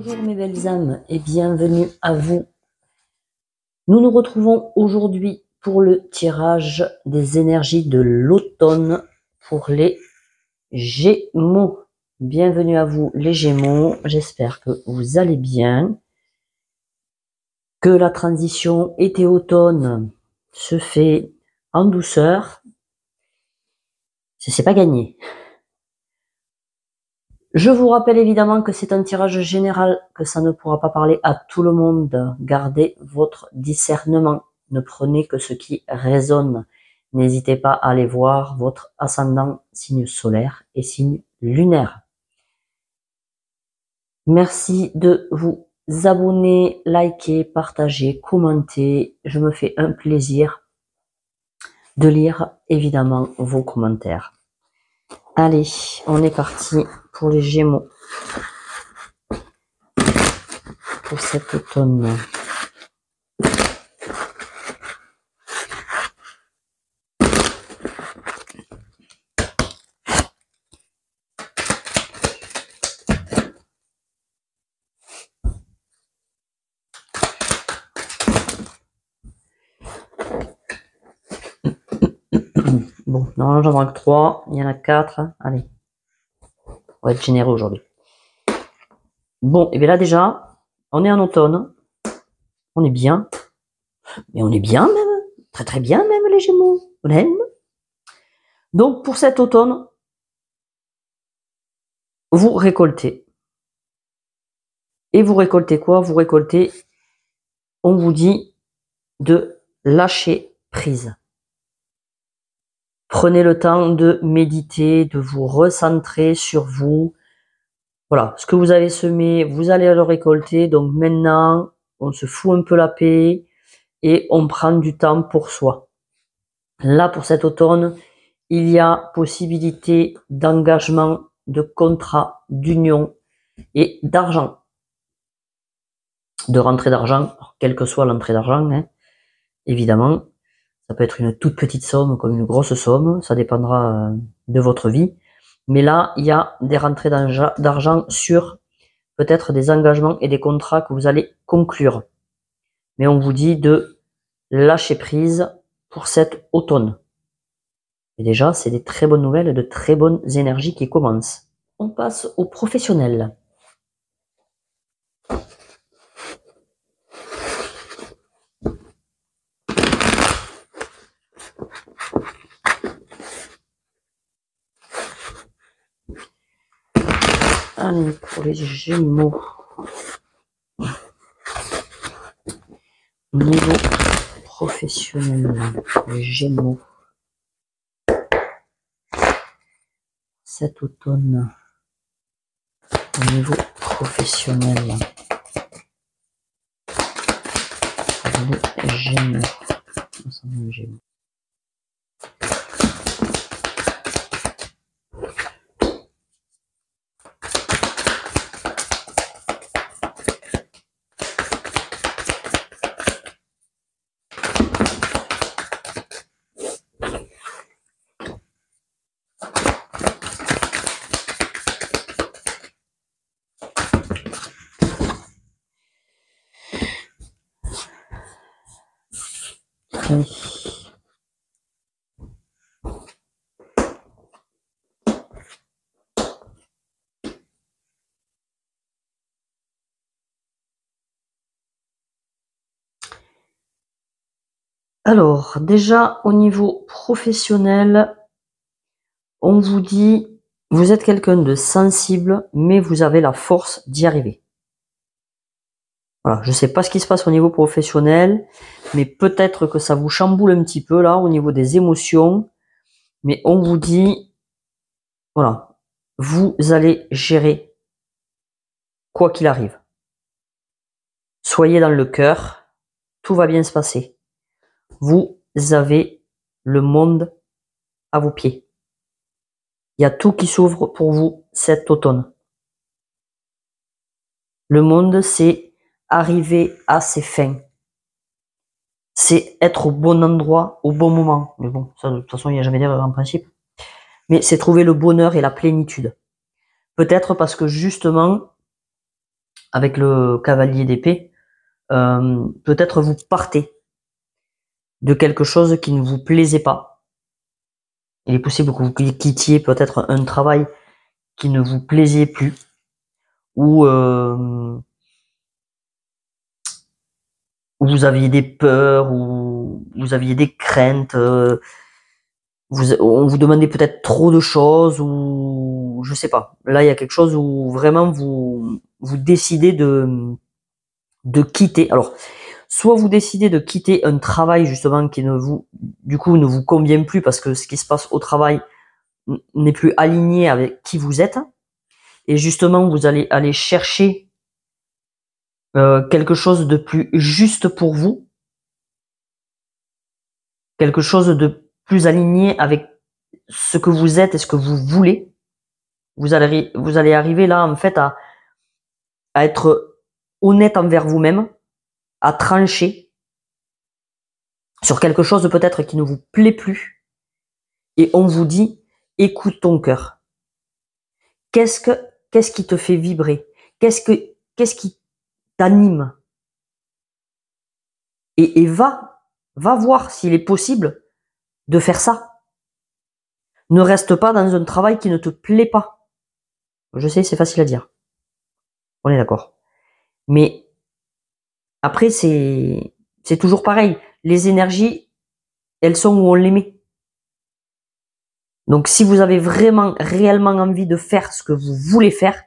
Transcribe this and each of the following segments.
Bonjour mes belles âmes et bienvenue à vous. Nous nous retrouvons aujourd'hui pour le tirage des énergies de l'automne pour les Gémeaux. Bienvenue à vous les Gémeaux, j'espère que vous allez bien, que la transition été-automne se fait en douceur. C'est pas gagné. Je vous rappelle évidemment que c'est un tirage général, que ça ne pourra pas parler à tout le monde. Gardez votre discernement. Ne prenez que ce qui résonne. N'hésitez pas à aller voir votre ascendant, signe solaire et signe lunaire. Merci de vous abonner, liker, partager, commenter. Je me fais un plaisir de lire évidemment vos commentaires. Allez, on est parti pour les Gémeaux. Pour cet automne. Bon, normalement j'en manque 3, il y en a 4. Allez, on va être généreux aujourd'hui. Bon, et bien là déjà, on est en automne. On est bien. Mais on est bien même. Très très bien même les Gémeaux. On aime. Donc pour cet automne, vous récoltez. Et vous récoltez quoi? Vous récoltez, on vous dit de lâcher prise. Prenez le temps de méditer, de vous recentrer sur vous. Voilà, ce que vous avez semé, vous allez le récolter. Donc maintenant, on se fout un peu la paix et on prend du temps pour soi. Là, pour cet automne, il y a possibilité d'engagement, de contrat, d'union et d'argent. De rentrée d'argent, quelle que soit l'entrée d'argent, hein, évidemment. Ça peut être une toute petite somme comme une grosse somme, ça dépendra de votre vie. Mais là, il y a des rentrées d'argent sur peut-être des engagements et des contrats que vous allez conclure. Mais on vous dit de lâcher prise pour cet automne. Et déjà, c'est des très bonnes nouvelles et de très bonnes énergies qui commencent. On passe aux professionnels. Allez, pour les Gémeaux. Niveau professionnel, les Gémeaux. Cet automne, au niveau professionnel, les Gémeaux. Oui. Alors, déjà, au niveau professionnel, on vous dit, vous êtes quelqu'un de sensible, mais vous avez la force d'y arriver. Voilà, je sais pas ce qui se passe au niveau professionnel, mais peut-être que ça vous chamboule un petit peu là, au niveau des émotions. Mais on vous dit, voilà, vous allez gérer quoi qu'il arrive. Soyez dans le cœur, tout va bien se passer. Vous avez le monde à vos pieds. Il y a tout qui s'ouvre pour vous cet automne. Le monde, c'est arriver à ses fins. C'est être au bon endroit, au bon moment. Mais bon, ça, de toute façon, il n'y a jamais d'erreur en principe. Mais c'est trouver le bonheur et la plénitude. Peut-être parce que justement, avec le cavalier d'épée, peut-être vous partez de quelque chose qui ne vous plaisait pas. Il est possible que vous quittiez peut-être un travail qui ne vous plaisait plus, ou vous aviez des peurs, ou vous aviez des craintes, on vous demandait peut-être trop de choses, ou je sais pas. Là, il y a quelque chose où vraiment vous décidez de quitter. Alors, soit vous décidez de quitter un travail justement qui du coup, ne vous convient plus parce que ce qui se passe au travail n'est plus aligné avec qui vous êtes, et justement, vous allez aller chercher quelque chose de plus juste pour vous, quelque chose de plus aligné avec ce que vous êtes et ce que vous voulez. Vous allez arriver là en fait à être honnête envers vous-même, à trancher sur quelque chose peut-être qui ne vous plaît plus, et on vous dit écoute ton cœur. Qu'est-ce qui te fait vibrer? Qu'est-ce qui t'anime? Et va voir s'il est possible de faire ça. Ne reste pas dans un travail qui ne te plaît pas. Je sais, c'est facile à dire. On est d'accord. Mais après, c'est toujours pareil. Les énergies, elles sont où on les met. Donc, si vous avez vraiment, réellement envie de faire ce que vous voulez faire,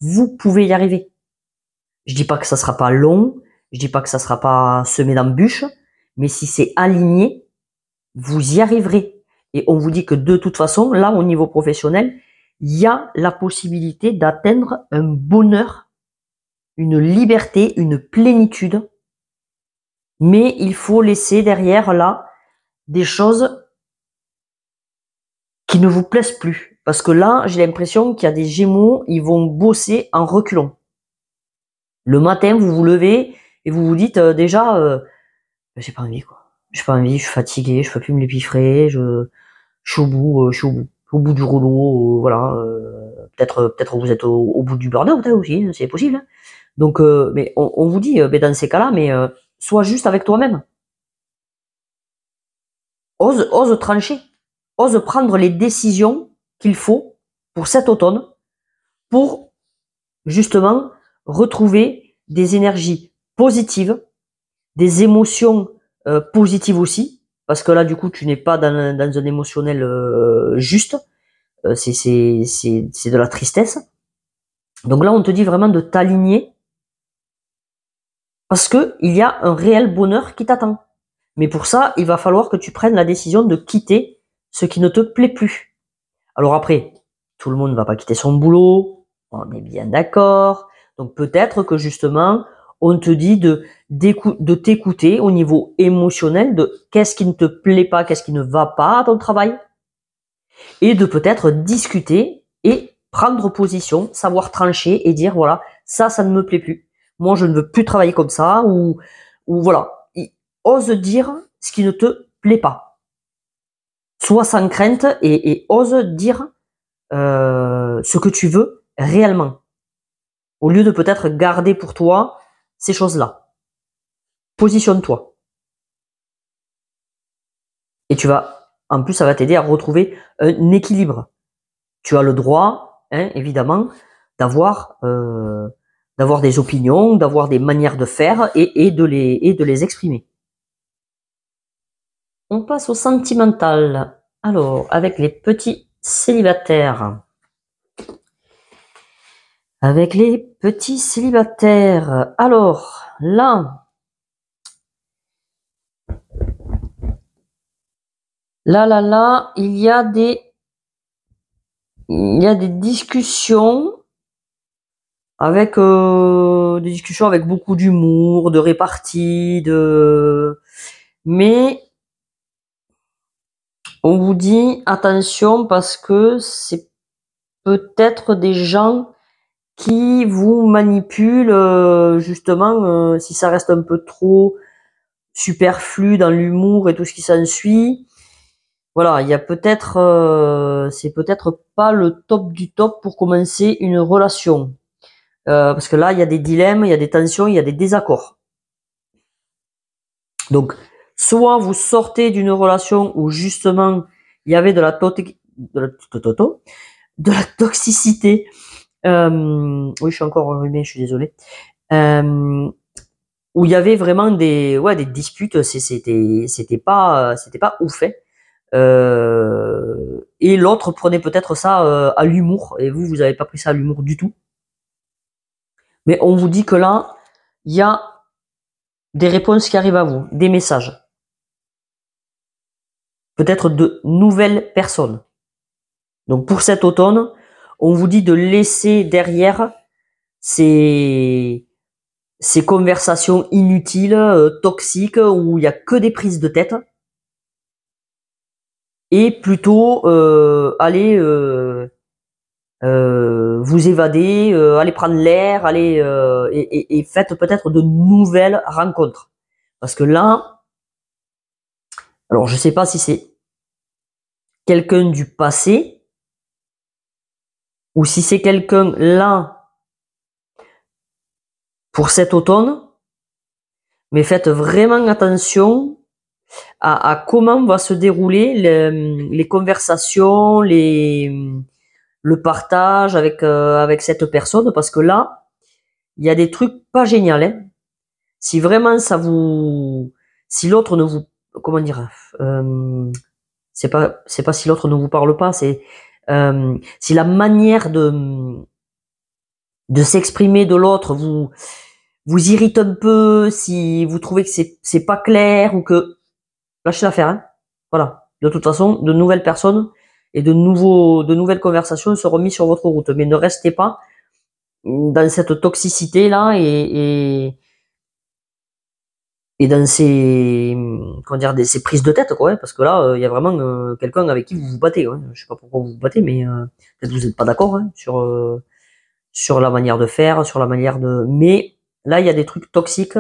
vous pouvez y arriver. Je dis pas que ça sera pas long, je dis pas que ça sera pas semé d'embûches, mais si c'est aligné, vous y arriverez. Et on vous dit que de toute façon, là, au niveau professionnel, il y a la possibilité d'atteindre un bonheur, une liberté, une plénitude. Mais il faut laisser derrière, là, des choses qui ne vous plaisent plus. Parce que là, j'ai l'impression qu'il y a des Gémeaux, ils vont bosser en reculons. Le matin, vous vous levez et vous vous dites déjà, j'ai pas envie, quoi. J'ai pas envie, je suis fatigué, je peux plus me l'épiffrer, je suis au bout, au bout du rouleau, voilà. Peut-être vous êtes au bout du burn-out aussi, c'est possible. Hein. Donc, mais on vous dit, dans ces cas-là, mais sois juste avec toi-même. Ose trancher, ose prendre les décisions qu'il faut pour cet automne, pour justement retrouver des énergies positives, des émotions positives aussi, parce que là du coup tu n'es pas dans un émotionnel juste, c'est de la tristesse. Donc là on te dit vraiment de t'aligner, parce que il y a un réel bonheur qui t'attend. Mais pour ça, il va falloir que tu prennes la décision de quitter ce qui ne te plaît plus. Alors après, tout le monde ne va pas quitter son boulot, on est bien d'accord. Donc peut-être que justement, on te dit de t'écouter au niveau émotionnel, de qu'est-ce qui ne te plaît pas, qu'est-ce qui ne va pas à ton travail, et de peut-être discuter et prendre position, savoir trancher et dire voilà, ça ne me plaît plus. Moi, je ne veux plus travailler comme ça, ou voilà. Ose dire ce qui ne te plaît pas. Sois sans crainte et ose dire ce que tu veux réellement, au lieu de peut-être garder pour toi ces choses-là. Positionne-toi. Et en plus, ça va t'aider à retrouver un équilibre. Tu as le droit, hein, évidemment, d'avoir des opinions, d'avoir des manières de faire et de les exprimer. On passe au sentimental. Alors, avec les petits célibataires. Avec les petits célibataires. Alors, là, il y a des discussions avec beaucoup d'humour, de répartie, mais on vous dit attention parce que c'est peut-être des gens qui vous manipulent, justement, si ça reste un peu trop superflu dans l'humour et tout ce qui s'ensuit. Voilà, il y a c'est peut-être pas le top du top pour commencer une relation. parce que là, il y a des dilemmes, il y a des tensions, il y a des désaccords. Donc, soit vous sortez d'une relation où justement il y avait de la toxicité. Oui, je suis encore enrhumé, je suis désolé. Où il y avait vraiment des disputes, c'était pas ouf. Et l'autre prenait peut-être ça à l'humour, et vous avez pas pris ça à l'humour du tout. Mais on vous dit que là, il y a des réponses qui arrivent à vous, des messages. Peut-être de nouvelles personnes. Donc pour cet automne, on vous dit de laisser derrière ces conversations inutiles, toxiques, où il y a que des prises de tête, et plutôt aller vous évader, aller prendre l'air, aller et faites peut-être de nouvelles rencontres. Parce que là, alors je sais pas si c'est quelqu'un du passé ou si c'est quelqu'un là pour cet automne, mais faites vraiment attention à comment va se dérouler les conversations, le partage avec cette personne, parce que là, il y a des trucs pas géniaux. Hein. Si vraiment si l'autre ne vous, comment dire, c'est pas si l'autre ne vous parle pas, c'est si la manière de s'exprimer de l'autre vous irrite un peu, si vous trouvez que c'est pas clair, ou que lâchez l'affaire. Hein. Voilà. De toute façon, de nouvelles personnes et de nouvelles conversations seront mises sur votre route, mais ne restez pas dans cette toxicité là et dans ces, comment dire, ces prises de tête, quoi, parce que là, il y a vraiment quelqu'un avec qui vous vous battez. Ouais. Je sais pas pourquoi vous vous battez, mais peut-être vous n'êtes pas d'accord sur la manière de faire, sur la manière de. Mais là, il y a des trucs toxiques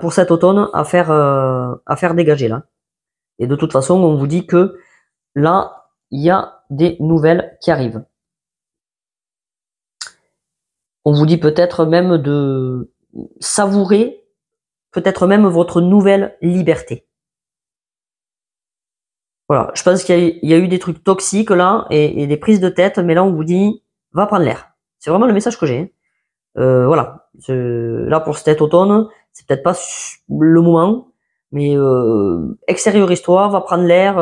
pour cet automne à faire dégager là. Et de toute façon, on vous dit que là, il y a des nouvelles qui arrivent. On vous dit peut-être même de savourer peut-être même votre nouvelle liberté. Voilà, je pense qu'il y a eu des trucs toxiques là et des prises de tête, mais là on vous dit va prendre l'air. C'est vraiment le message que j'ai. Voilà, là pour cet automne, c'est peut-être pas le moment, mais extériorise-toi, va prendre l'air,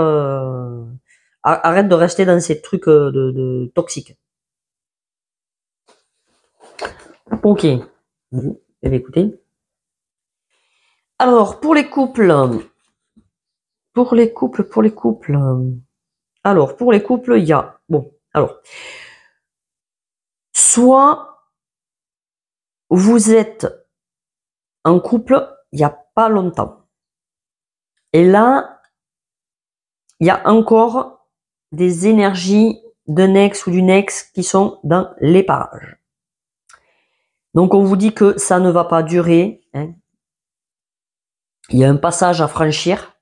arrête de rester dans ces trucs de toxiques. Ok, bon, écoutez. Alors pour les couples. Alors, pour les couples, il y a, bon, alors, soit vous êtes en couple il n'y a pas longtemps. Et là, il y a encore des énergies d'un ex ou d'une ex qui sont dans les parages. Donc, on vous dit que ça ne va pas durer. Hein. Il y a un passage à franchir.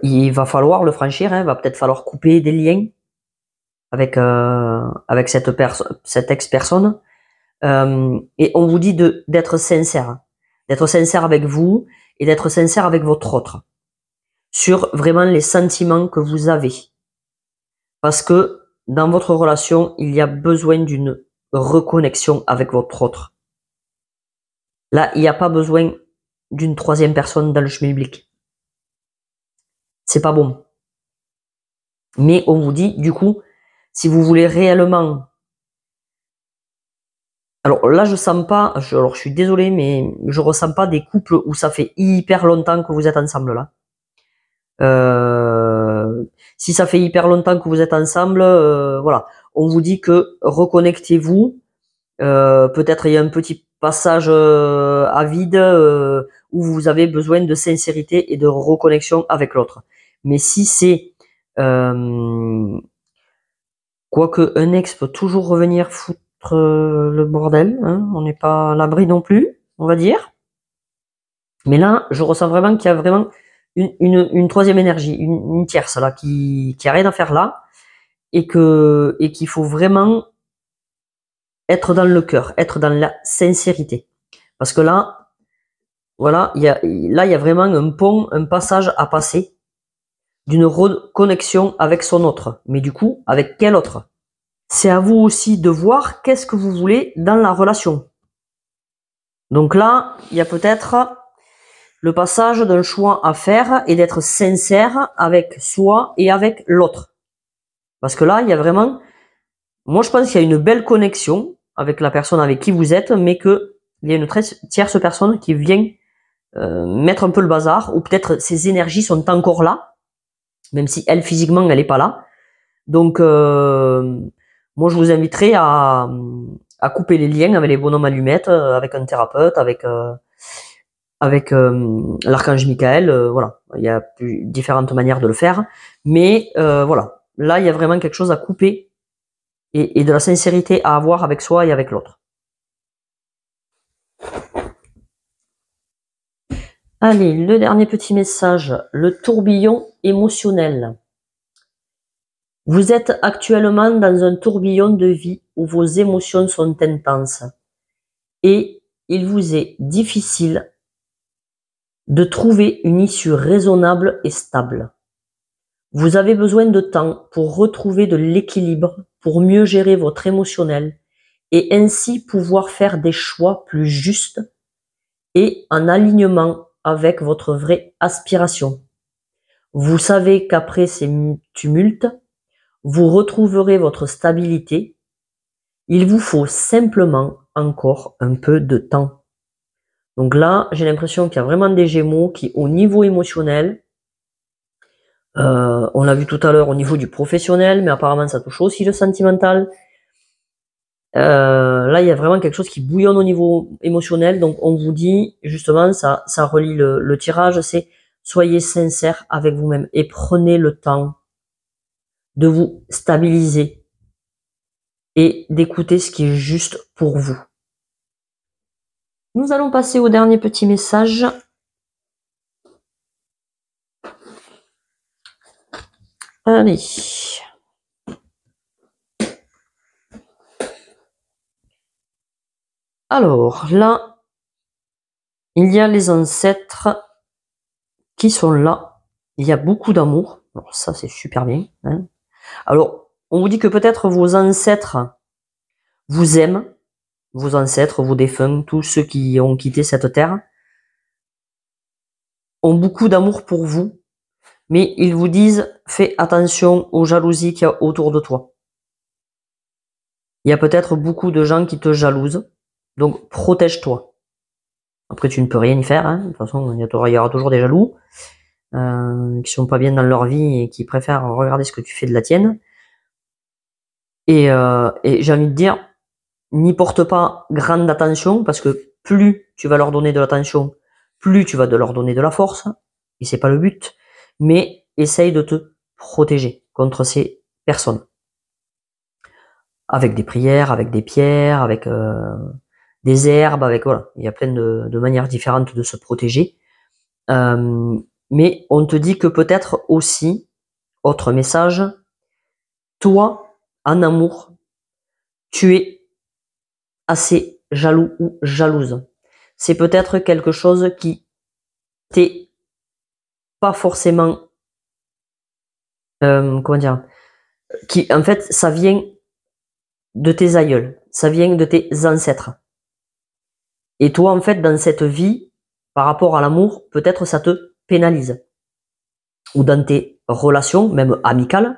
Il va falloir le franchir. Hein. Il va peut-être falloir couper des liens avec cette ex-personne. Et on vous dit d'être sincère avec vous et d'être sincère avec votre autre sur vraiment les sentiments que vous avez, parce que dans votre relation il y a besoin d'une reconnexion avec votre autre. Là, il n'y a pas besoin d'une troisième personne dans le schmilblick. C'est pas bon. Mais on vous dit, du coup, si vous voulez réellement. Alors là, je sens pas, alors je suis désolé, mais je ressens pas des couples où ça fait hyper longtemps que vous êtes ensemble là. Si ça fait hyper longtemps que vous êtes ensemble, voilà, on vous dit que reconnectez-vous. Peut-être il y a un petit passage à vide où vous avez besoin de sincérité et de reconnexion avec l'autre. Mais si c'est quoique un ex peut toujours revenir foutre le bordel, hein, on n'est pas à l'abri non plus, on va dire. Mais là, je ressens vraiment qu'il y a vraiment une troisième énergie, une tierce là, qui a rien à faire là, et qu'il faut vraiment être dans le cœur, être dans la sincérité. Parce que là, voilà, il y a vraiment un pont, un passage à passer d'une reconnexion avec son autre. Mais du coup, avec quel autre? C'est à vous aussi de voir qu'est-ce que vous voulez dans la relation. Donc là, il y a peut-être le passage d'un choix à faire et d'être sincère avec soi et avec l'autre. Parce que là, il y a vraiment, moi je pense qu'il y a une belle connexion avec la personne avec qui vous êtes, mais qu'il y a une tierce personne qui vient mettre un peu le bazar, ou peut-être ses énergies sont encore là, même si elle physiquement elle est pas là. Donc moi je vous inviterai à couper les liens avec les bonhommes allumettes, avec un thérapeute, avec l'archange Michael, voilà, il y a différentes manières de le faire, mais voilà, là il y a vraiment quelque chose à couper et de la sincérité à avoir avec soi et avec l'autre. Allez, le dernier petit message, le tourbillon émotionnel. Vous êtes actuellement dans un tourbillon de vie où vos émotions sont intenses et il vous est difficile de trouver une issue raisonnable et stable. Vous avez besoin de temps pour retrouver de l'équilibre, pour mieux gérer votre émotionnel et ainsi pouvoir faire des choix plus justes et en alignement avec votre vraie aspiration. Vous savez qu'après ces tumultes, vous retrouverez votre stabilité. Il vous faut simplement encore un peu de temps. Donc là, j'ai l'impression qu'il y a vraiment des Gémeaux qui, au niveau émotionnel, on l'a vu tout à l'heure au niveau du professionnel, mais apparemment ça touche aussi le sentimental. Là, il y a vraiment quelque chose qui bouillonne au niveau émotionnel. Donc, on vous dit, justement, ça relie le tirage, c'est soyez sincère avec vous-même et prenez le temps de vous stabiliser et d'écouter ce qui est juste pour vous. Nous allons passer au dernier petit message. Allez. Alors, là, il y a les ancêtres qui sont là. Il y a beaucoup d'amour. Alors ça, c'est super bien. Hein. Alors, on vous dit que peut-être vos ancêtres vous aiment, vos ancêtres, vos défunts, tous ceux qui ont quitté cette terre, ont beaucoup d'amour pour vous, mais ils vous disent, fais attention aux jalousies qu'il y a autour de toi. Il y a peut-être beaucoup de gens qui te jalousent, donc protège-toi. Après, tu ne peux rien y faire, hein. De toute façon, il y aura toujours des jaloux qui sont pas bien dans leur vie et qui préfèrent regarder ce que tu fais de la tienne. Et j'ai envie de dire, n'y porte pas grande attention, parce que plus tu vas leur donner de l'attention, plus tu vas leur donner de la force, et c'est pas le but, mais essaye de te protéger contre ces personnes. Avec des prières, avec des pierres, avec des herbes, avec voilà, il y a plein de manières différentes de se protéger. Mais on te dit que peut-être aussi, autre message, toi, en amour, tu es assez jaloux ou jalouse. C'est peut-être quelque chose qui t'est pas forcément, comment dire, qui en fait ça vient de tes aïeuls, ça vient de tes ancêtres. Et toi en fait dans cette vie, par rapport à l'amour, peut-être ça te pénalise. Ou dans tes relations, même amicales,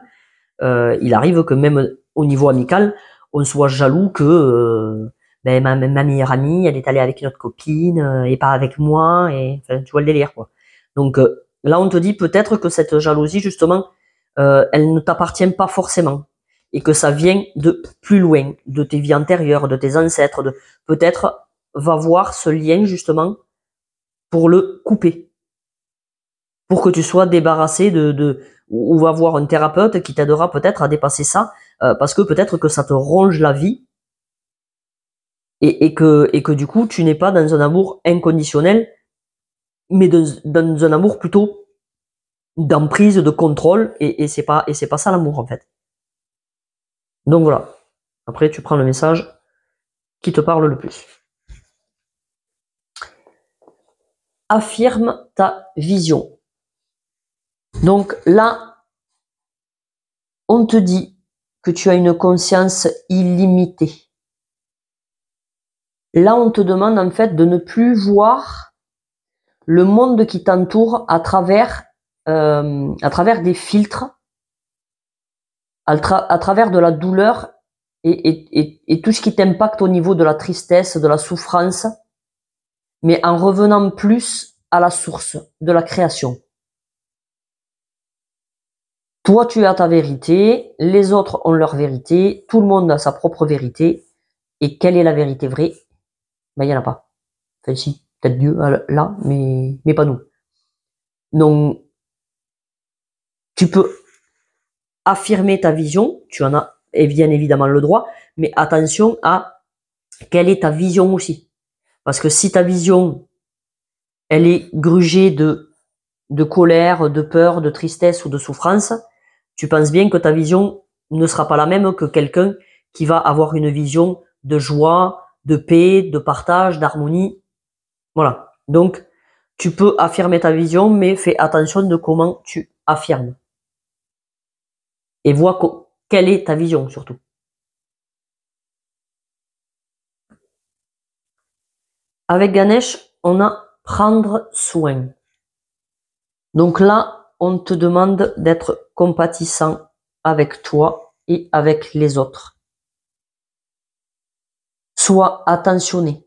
il arrive que même au niveau amical, on soit jaloux que ma meilleure amie, elle est allée avec une autre copine et pas avec moi, et enfin, tu vois le délire quoi. Donc là, on te dit peut-être que cette jalousie, justement, elle ne t'appartient pas forcément et que ça vient de plus loin, de tes vies antérieures, de tes ancêtres. Peut-être va voir ce lien justement pour le couper, pour que tu sois débarrassé ou va voir un thérapeute qui t'aidera peut-être à dépasser ça, parce que peut-être que ça te ronge la vie et que du coup tu n'es pas dans un amour inconditionnel, mais dans un amour plutôt d'emprise, de contrôle, et c'est pas ça l'amour en fait. Donc voilà. Après tu prends le message qui te parle le plus. Affirme ta vision. Donc là, on te dit que tu as une conscience illimitée. Là, on te demande en fait de ne plus voir le monde qui t'entoure à travers des filtres, à travers de la douleur et tout ce qui t'impacte au niveau de la tristesse, de la souffrance, mais en revenant plus à la source de la création. Toi, tu as ta vérité, les autres ont leur vérité, tout le monde a sa propre vérité. Et quelle est la vérité vraie? Ben, il n'y en a pas. Enfin, si, peut-être Dieu là, mais pas nous. Donc, tu peux affirmer ta vision, tu en as bien évidemment le droit, mais attention à quelle est ta vision aussi. Parce que si ta vision, elle est grugée de colère, de peur, de tristesse ou de souffrance, tu penses bien que ta vision ne sera pas la même que quelqu'un qui va avoir une vision de joie, de paix, de partage, d'harmonie. Voilà. Donc, tu peux affirmer ta vision, mais fais attention de comment tu affirmes. Et vois quelle est ta vision surtout. Avec Ganesh, on a prendre soin. Donc là, on te demande d'être compatissant avec toi et avec les autres. Sois attentionné.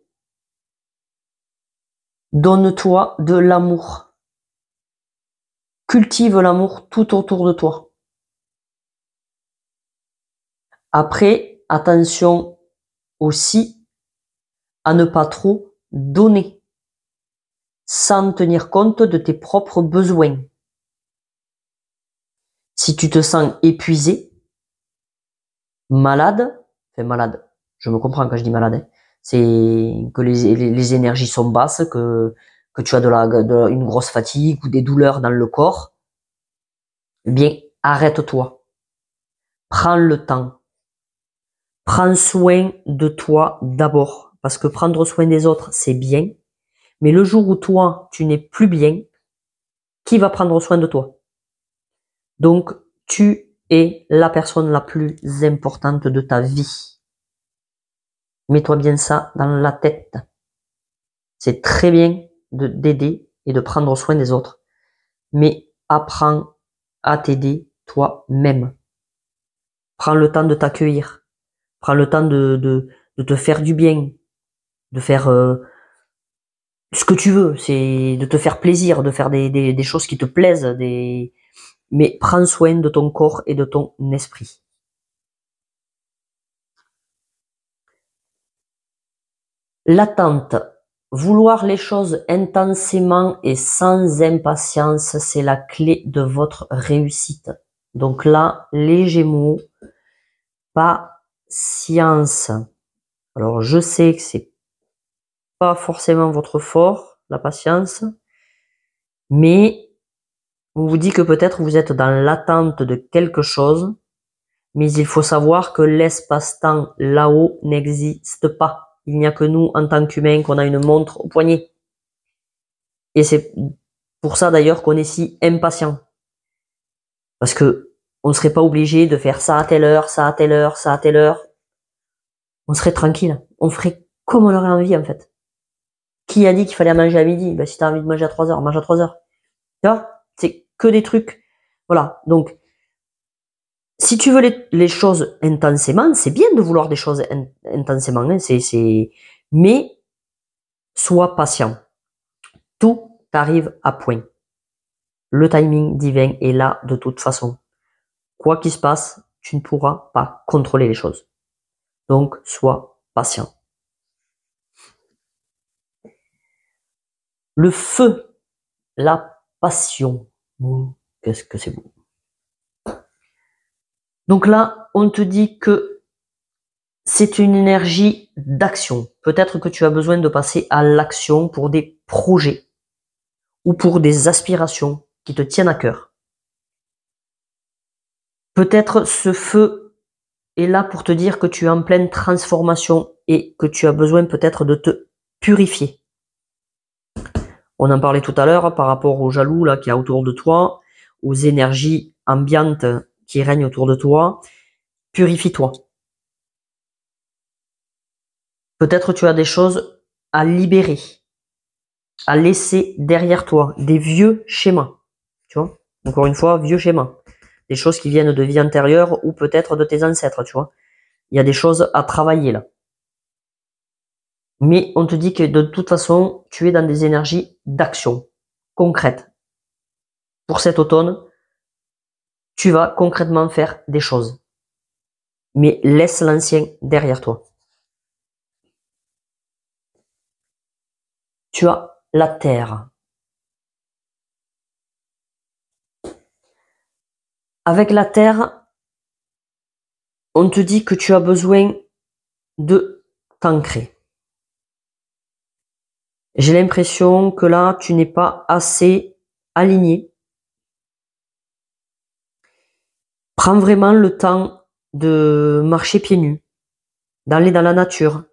Donne-toi de l'amour. Cultive l'amour tout autour de toi. Après, attention aussi à ne pas trop donner, sans tenir compte de tes propres besoins. Si tu te sens épuisé, malade, je me comprends quand je dis malade, hein, c'est que les énergies sont basses, que tu as une grosse fatigue ou des douleurs dans le corps, eh bien, arrête-toi. Prends le temps. Prends soin de toi d'abord, parce que prendre soin des autres, c'est bien, mais le jour où toi, tu n'es plus bien, qui va prendre soin de toi? Donc, tu es la personne la plus importante de ta vie. Mets-toi bien ça dans la tête. C'est très bien d'aider et de prendre soin des autres, mais apprends à t'aider toi-même. Prends le temps de t'accueillir. Prends le temps de te faire du bien, de faire ce que tu veux, c'est de te faire plaisir, de faire des choses qui te plaisent, mais prends soin de ton corps et de ton esprit. L'attente. Vouloir les choses intensément et sans impatience, c'est la clé de votre réussite. Donc là, les Gémeaux, patience. Alors je sais que c'est pas forcément votre fort, la patience, mais on vous dit que peut-être vous êtes dans l'attente de quelque chose, mais il faut savoir que l'espace-temps là-haut n'existe pas. Il n'y a que nous, en tant qu'humains, qu'on a une montre au poignet. Et c'est pour ça d'ailleurs qu'on est si impatient. Parce que on ne serait pas obligé de faire ça à telle heure, ça à telle heure, ça à telle heure. On serait tranquille. On ferait comme on aurait envie, en fait. Qui a dit qu'il fallait manger à midi? Ben, si t'as envie de manger à 3 heures, mange à 3 heures. Tu vois? C'est que des trucs. Voilà. Donc, si tu veux les choses intensément, c'est bien de vouloir des choses intensément, hein, mais sois patient. Tout arrive à point. Le timing divin est là de toute façon. Quoi qu'il se passe, tu ne pourras pas contrôler les choses. Donc, sois patient. Le feu, la passion. Oh, qu'est-ce que c'est beau. Donc là, on te dit que c'est une énergie d'action. Peut-être que tu as besoin de passer à l'action pour des projets ou pour des aspirations qui te tiennent à cœur. Peut-être ce feu est là pour te dire que tu es en pleine transformation et que tu as besoin peut-être de te purifier. On en parlait tout à l'heure par rapport aux jaloux là qu'il y a autour de toi, aux énergies ambiantes qui règnent autour de toi. Purifie-toi. Peut-être tu as des choses à libérer, à laisser derrière toi, des vieux schémas. Tu vois? Encore une fois, vieux schémas. Des choses qui viennent de vie antérieure ou peut-être de tes ancêtres, tu vois. Il y a des choses à travailler là. Mais on te dit que de toute façon, tu es dans des énergies d'action concrètes. Pour cet automne, tu vas concrètement faire des choses. Mais laisse l'ancien derrière toi. Tu as la terre. Avec la terre, on te dit que tu as besoin de t'ancrer. J'ai l'impression que là, tu n'es pas assez aligné. Prends vraiment le temps de marcher pieds nus, d'aller dans la nature.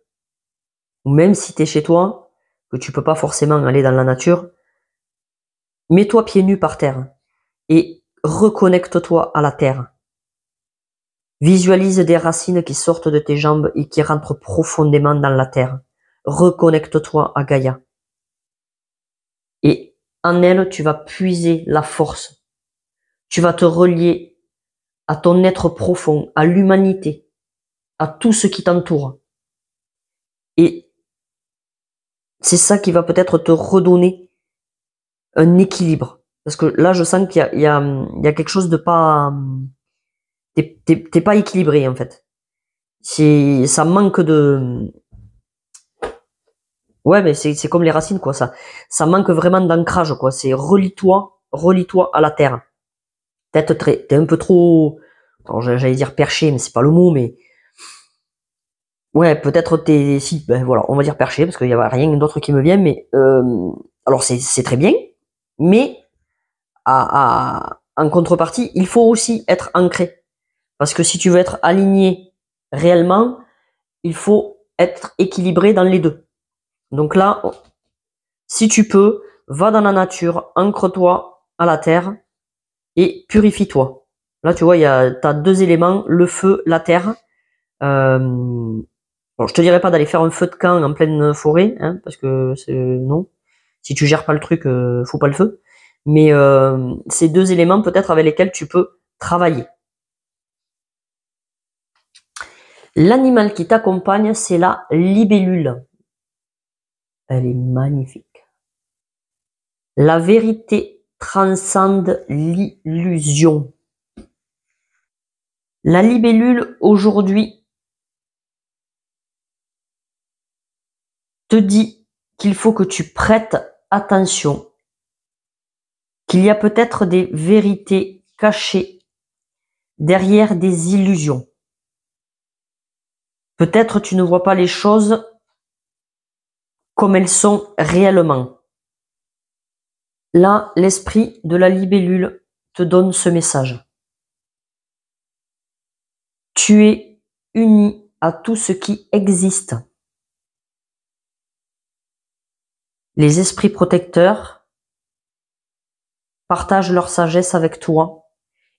Ou même si tu es chez toi, que tu peux pas forcément aller dans la nature, mets-toi pieds nus par terre et reconnecte-toi à la terre. Visualise des racines qui sortent de tes jambes et qui rentrent profondément dans la terre. Reconnecte-toi à Gaïa. Et en elle, tu vas puiser la force. Tu vas te relier à ton être profond, à l'humanité, à tout ce qui t'entoure. Et c'est ça qui va peut-être te redonner un équilibre. Parce que là, je sens qu'il y a quelque chose de pas... T'es pas équilibré, en fait. Ça manque de... Ouais, mais c'est comme les racines, quoi. Ça manque vraiment d'ancrage, quoi. C'est relie-toi à la terre. Peut-être t'es un peu trop... Alors, j'allais dire perché, mais c'est pas le mot, mais... Ouais, peut-être si, ben voilà, on va dire perché, parce qu'il y a rien d'autre qui me vient, mais... alors, c'est très bien, mais... En contrepartie, il faut aussi être ancré. Parce que si tu veux être aligné réellement, il faut être équilibré dans les deux. Donc là, si tu peux, va dans la nature, ancre-toi à la terre et purifie-toi. Là, tu vois, t'as deux éléments, le feu, la terre. Bon, je te dirais pas d'aller faire un feu de camp en pleine forêt, hein, parce que non. Si tu gères pas le truc, faut pas le feu. Mais ces deux éléments peut-être avec lesquels tu peux travailler. L'animal qui t'accompagne, c'est la libellule. Elle est magnifique. La vérité transcende l'illusion. La libellule, aujourd'hui, te dit qu'il faut que tu prêtes attention, qu'il y a peut-être des vérités cachées derrière des illusions. Peut-être tu ne vois pas les choses comme elles sont réellement. Là, l'esprit de la libellule te donne ce message. Tu es uni à tout ce qui existe. Les esprits protecteurs partagent leur sagesse avec toi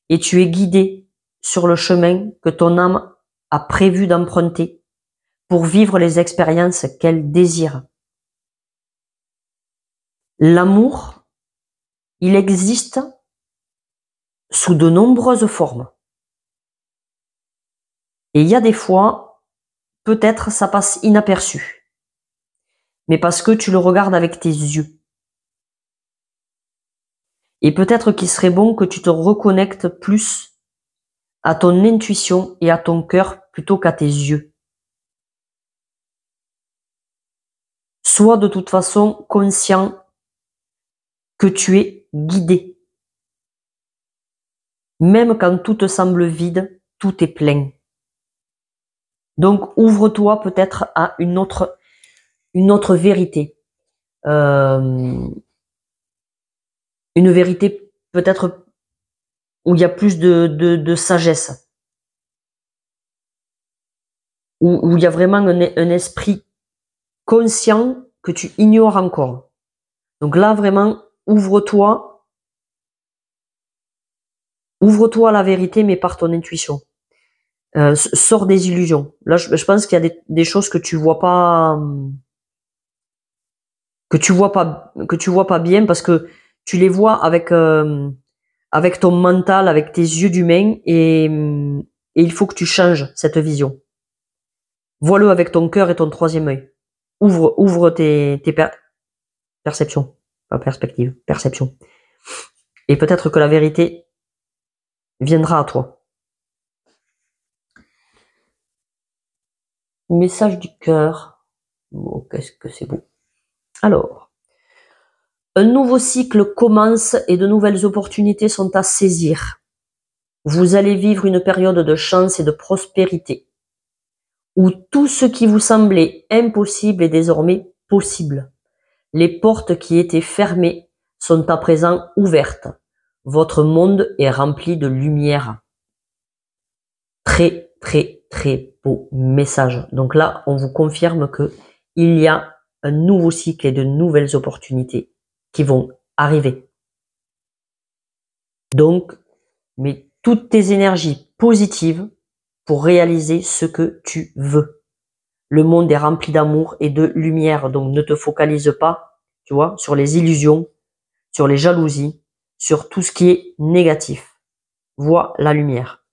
et tu es guidé sur le chemin que ton âme a prévu d'emprunter pour vivre les expériences qu'elle désire. L'amour, il existe sous de nombreuses formes. Et il y a des fois, peut-être ça passe inaperçu, mais parce que tu le regardes avec tes yeux. Et peut-être qu'il serait bon que tu te reconnectes plus à ton intuition et à ton cœur plutôt qu'à tes yeux. Sois de toute façon conscient que tu es guidé. Même quand tout te semble vide, tout est plein. Donc ouvre-toi peut-être à une autre vérité. Une vérité peut-être où il y a plus de sagesse. où il y a vraiment un esprit conscient que tu ignores encore. Donc là, vraiment, ouvre-toi à la vérité, mais par ton intuition. Sors des illusions. Là, je pense qu'il y a des choses que tu vois pas, que tu vois pas bien, parce que tu les vois avec ton mental, avec tes yeux d'humain, et il faut que tu changes cette vision. Vois-le avec ton cœur et ton troisième œil. Ouvre tes perceptions, pas perspectives, perceptions. Et peut-être que la vérité viendra à toi. Message du cœur. Oh, qu'est-ce que c'est beau. Alors, un nouveau cycle commence et de nouvelles opportunités sont à saisir. Vous allez vivre une période de chance et de prospérité, où tout ce qui vous semblait impossible est désormais possible. Les portes qui étaient fermées sont à présent ouvertes. Votre monde est rempli de lumière. Très, très, très beau message. Donc là, on vous confirme que il y a un nouveau cycle et de nouvelles opportunités qui vont arriver. Donc, mets toutes tes énergies positives pour réaliser ce que tu veux. Le monde est rempli d'amour et de lumière, donc ne te focalise pas, tu vois, sur les illusions, sur les jalousies, sur tout ce qui est négatif. Vois la lumière.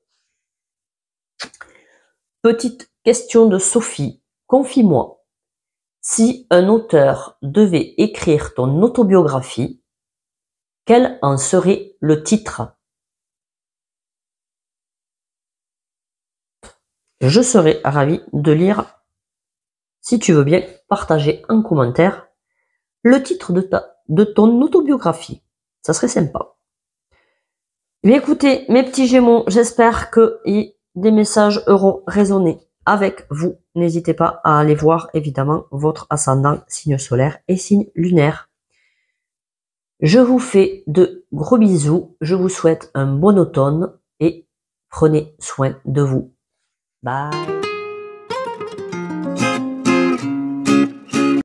Petite question de Sophie. Confie-moi, si un auteur devait écrire ton autobiographie, quel en serait le titre? Je serais ravi de lire, si tu veux bien, partager en commentaire le titre de ton autobiographie. Ça serait sympa. Mais écoutez, mes petits Gémeaux, j'espère que des messages auront résonné avec vous. N'hésitez pas à aller voir, évidemment, votre ascendant, signe solaire et signe lunaire. Je vous fais de gros bisous. Je vous souhaite un bon automne et prenez soin de vous. Bye.